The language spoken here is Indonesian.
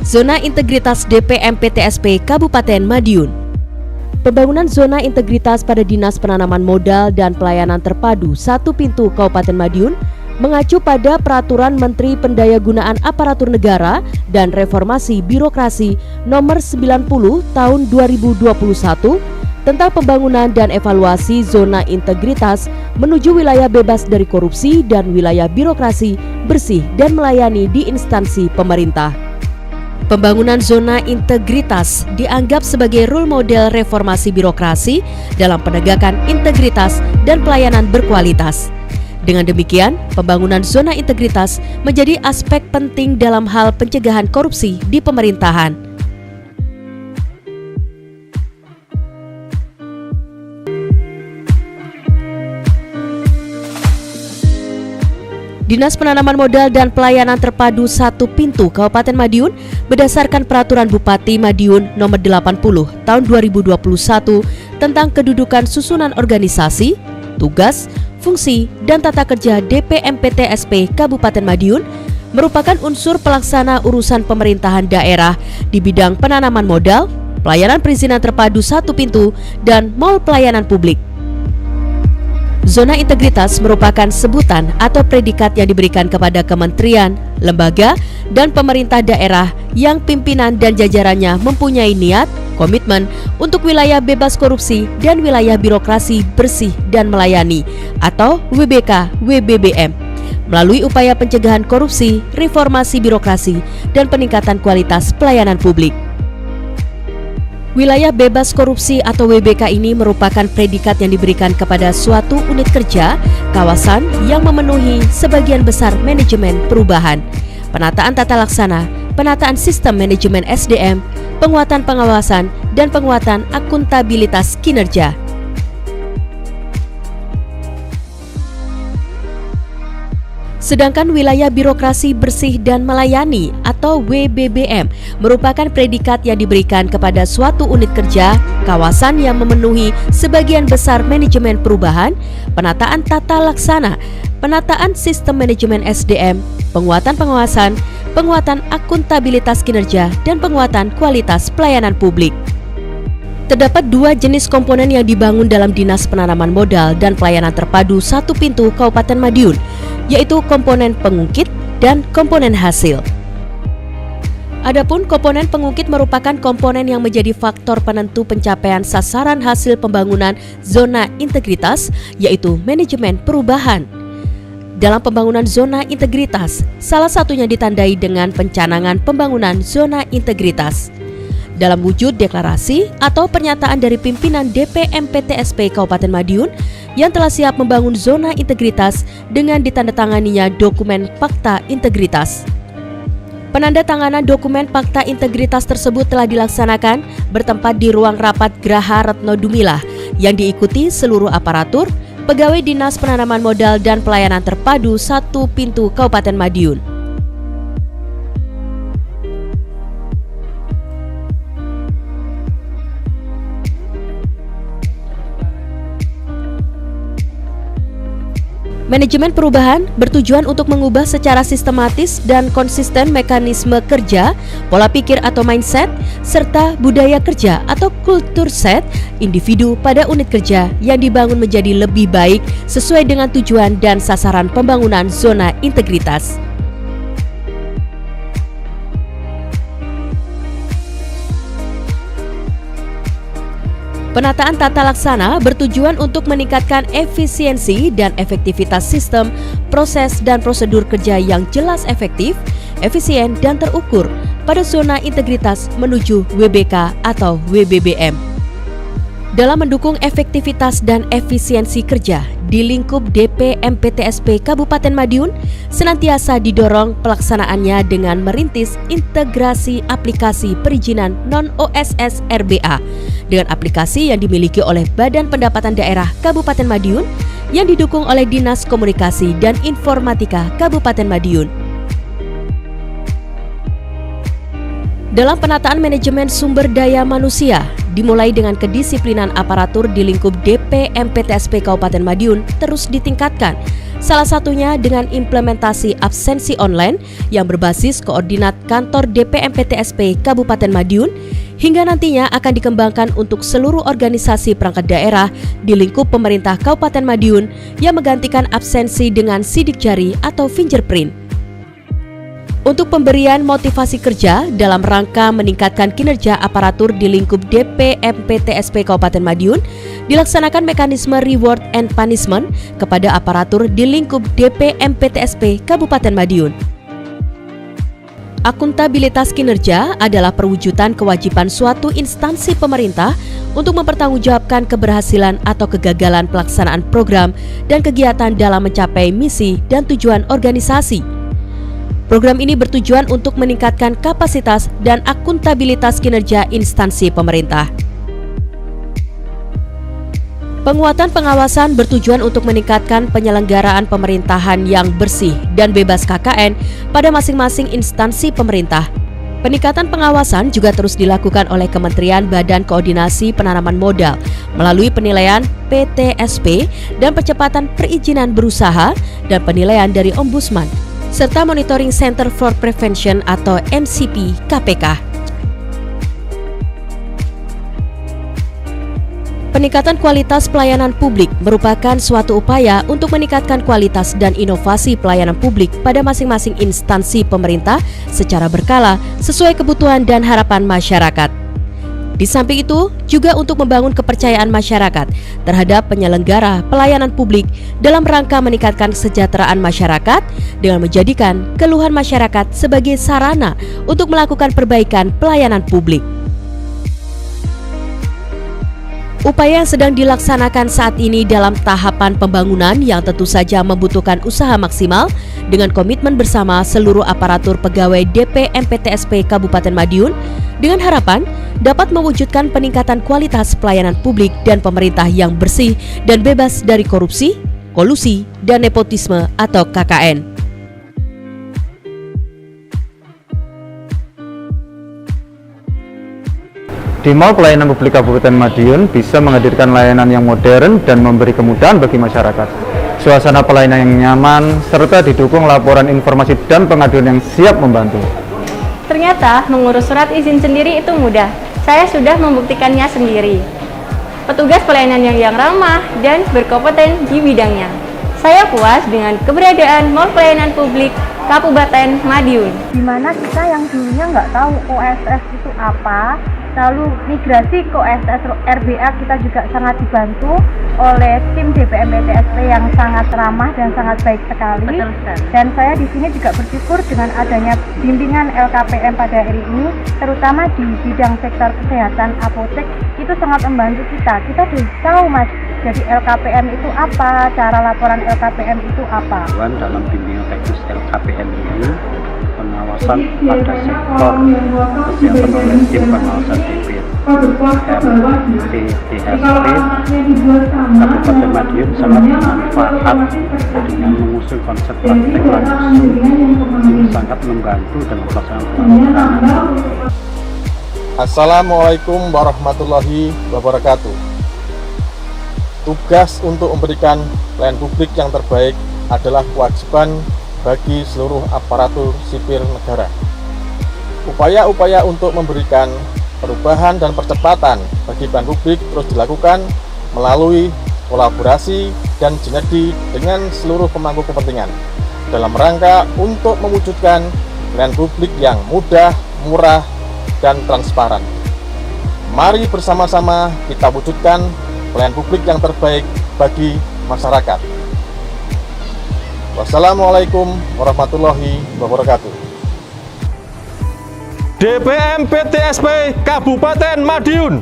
Zona Integritas DPM PTSP Kabupaten Madiun. Pembangunan zona integritas pada Dinas Penanaman Modal dan Pelayanan Terpadu Satu Pintu Kabupaten Madiun mengacu pada Peraturan Menteri Pendayagunaan Aparatur Negara dan Reformasi Birokrasi Nomor 90 Tahun 2021 tentang pembangunan dan evaluasi zona integritas menuju wilayah bebas dari korupsi dan wilayah birokrasi bersih dan melayani di instansi pemerintah. Pembangunan zona integritas dianggap sebagai role model reformasi birokrasi dalam penegakan integritas dan pelayanan berkualitas. Dengan demikian, pembangunan zona integritas menjadi aspek penting dalam hal pencegahan korupsi di pemerintahan. Dinas Penanaman Modal dan Pelayanan Terpadu Satu Pintu Kabupaten Madiun berdasarkan Peraturan Bupati Madiun Nomor 80 Tahun 2021 tentang kedudukan susunan organisasi, tugas, fungsi, dan tata kerja DPM PTSP Kabupaten Madiun merupakan unsur pelaksana urusan pemerintahan daerah di bidang penanaman modal, pelayanan perizinan terpadu satu pintu, dan mal pelayanan publik. Zona integritas merupakan sebutan atau predikat yang diberikan kepada kementerian, lembaga, dan pemerintah daerah yang pimpinan dan jajarannya mempunyai niat, komitmen untuk wilayah bebas korupsi dan wilayah birokrasi bersih dan melayani atau WBK/WBBM melalui upaya pencegahan korupsi, reformasi birokrasi, dan peningkatan kualitas pelayanan publik. Wilayah bebas korupsi atau WBK ini merupakan predikat yang diberikan kepada suatu unit kerja, kawasan yang memenuhi sebagian besar manajemen perubahan, penataan tata laksana, penataan sistem manajemen SDM, penguatan pengawasan, dan penguatan akuntabilitas kinerja. Sedangkan wilayah birokrasi bersih dan melayani atau WBBM merupakan predikat yang diberikan kepada suatu unit kerja, kawasan yang memenuhi sebagian besar manajemen perubahan, penataan tata laksana, penataan sistem manajemen SDM, penguatan pengawasan, penguatan akuntabilitas kinerja, dan penguatan kualitas pelayanan publik. Terdapat dua jenis komponen yang dibangun dalam Dinas Penanaman Modal dan Pelayanan Terpadu Satu Pintu Kabupaten Madiun, yaitu komponen pengungkit dan komponen hasil. Adapun komponen pengungkit merupakan komponen yang menjadi faktor penentu pencapaian sasaran hasil pembangunan zona integritas, yaitu manajemen perubahan. Dalam pembangunan zona integritas, salah satunya ditandai dengan pencanangan pembangunan zona integritas dalam wujud deklarasi atau pernyataan dari pimpinan DPM PTSP Kabupaten Madiun yang telah siap membangun zona integritas dengan ditandatanganinya dokumen Fakta Integritas. Penandatanganan dokumen Fakta Integritas tersebut telah dilaksanakan bertempat di ruang rapat Graha Retno Dumilah yang diikuti seluruh aparatur, pegawai Dinas Penanaman Modal dan Pelayanan Terpadu Satu Pintu Kabupaten Madiun. Manajemen perubahan bertujuan untuk mengubah secara sistematis dan konsisten mekanisme kerja, pola pikir atau mindset, serta budaya kerja atau kultur set individu pada unit kerja yang dibangun menjadi lebih baik sesuai dengan tujuan dan sasaran pembangunan zona integritas. Penataan tata laksana bertujuan untuk meningkatkan efisiensi dan efektivitas sistem, proses, dan prosedur kerja yang jelas efektif, efisien, dan terukur pada zona integritas menuju WBK atau WBBM. Dalam mendukung efektivitas dan efisiensi kerja di lingkup DPM PTSP Kabupaten Madiun, senantiasa didorong pelaksanaannya dengan merintis integrasi aplikasi perizinan non-OSS RBA dengan aplikasi yang dimiliki oleh Badan Pendapatan Daerah Kabupaten Madiun yang didukung oleh Dinas Komunikasi dan Informatika Kabupaten Madiun. Dalam penataan manajemen sumber daya manusia, dimulai dengan kedisiplinan aparatur di lingkup DPM PTSP Kabupaten Madiun terus ditingkatkan salah satunya dengan implementasi absensi online yang berbasis koordinat kantor DPMPTSP Kabupaten Madiun, hingga nantinya akan dikembangkan untuk seluruh organisasi perangkat daerah di lingkup pemerintah Kabupaten Madiun yang menggantikan absensi dengan sidik jari atau fingerprint. Untuk pemberian motivasi kerja dalam rangka meningkatkan kinerja aparatur di lingkup DPMPTSP Kabupaten Madiun, dilaksanakan mekanisme reward and punishment kepada aparatur di lingkup DPMPTSP Kabupaten Madiun. Akuntabilitas kinerja adalah perwujudan kewajiban suatu instansi pemerintah untuk mempertanggungjawabkan keberhasilan atau kegagalan pelaksanaan program dan kegiatan dalam mencapai misi dan tujuan organisasi. Program ini bertujuan untuk meningkatkan kapasitas dan akuntabilitas kinerja instansi pemerintah. Penguatan pengawasan bertujuan untuk meningkatkan penyelenggaraan pemerintahan yang bersih dan bebas KKN pada masing-masing instansi pemerintah. Peningkatan pengawasan juga terus dilakukan oleh Kementerian Badan Koordinasi Penanaman Modal melalui penilaian PTSP dan percepatan perizinan berusaha dan penilaian dari Ombudsman, serta Monitoring Center for Prevention atau MCP KPK. Peningkatan kualitas pelayanan publik merupakan suatu upaya untuk meningkatkan kualitas dan inovasi pelayanan publik pada masing-masing instansi pemerintah secara berkala sesuai kebutuhan dan harapan masyarakat. Di samping itu, juga untuk membangun kepercayaan masyarakat terhadap penyelenggara pelayanan publik dalam rangka meningkatkan kesejahteraan masyarakat dengan menjadikan keluhan masyarakat sebagai sarana untuk melakukan perbaikan pelayanan publik. Upaya yang sedang dilaksanakan saat ini dalam tahapan pembangunan yang tentu saja membutuhkan usaha maksimal dengan komitmen bersama seluruh aparatur pegawai DPMPTSP Kabupaten Madiun dengan harapan dapat mewujudkan peningkatan kualitas pelayanan publik dan pemerintah yang bersih dan bebas dari korupsi, kolusi, dan nepotisme atau KKN. Di Mall Pelayanan Publik Kabupaten Madiun bisa menghadirkan layanan yang modern dan memberi kemudahan bagi masyarakat. Suasana pelayanan yang nyaman, serta didukung laporan informasi dan pengaduan yang siap membantu. Ternyata mengurus surat izin sendiri itu mudah. Saya sudah membuktikannya sendiri. Petugas pelayanan yang ramah dan berkompeten di bidangnya. Saya puas dengan keberadaan Mall Pelayanan Publik Kabupaten Madiun. Di mana kita yang dulunya nggak tahu OSS itu apa, lalu migrasi ke OSS RBA kita juga sangat dibantu oleh tim DPMPTSP yang sangat ramah dan sangat baik sekali. Betul, dan saya di sini juga bersyukur dengan adanya bimbingan LKPM pada hari ini, terutama di bidang sektor kesehatan apotek, itu sangat membantu kita. Kita sudah tahu Mas, jadi LKPM itu apa, cara laporan LKPM itu apa. Dalam bimbingan teknis LKPM ini, pengawasan pada sektor kesehatan oleh tim pengawasan DPMPTSP Kabupaten Madiun sangat bermanfaat dengan mengusung konsep praktek langsung yang sangat membantu dalam pelaksanaan pengawasan. Assalamualaikum warahmatullahi wabarakatuh. Tugas untuk memberikan pelayanan publik yang terbaik adalah kewajiban bagi seluruh aparatur sipil negara. Upaya-upaya untuk memberikan perubahan dan percepatan bagi pelayanan publik terus dilakukan melalui kolaborasi dan sinergi dengan seluruh pemangku kepentingan dalam rangka untuk mewujudkan pelayanan publik yang mudah, murah, dan transparan. Mari bersama-sama kita wujudkan pelayanan publik yang terbaik bagi masyarakat. Wassalamualaikum warahmatullahi wabarakatuh. DPMPTSP Kabupaten Madiun.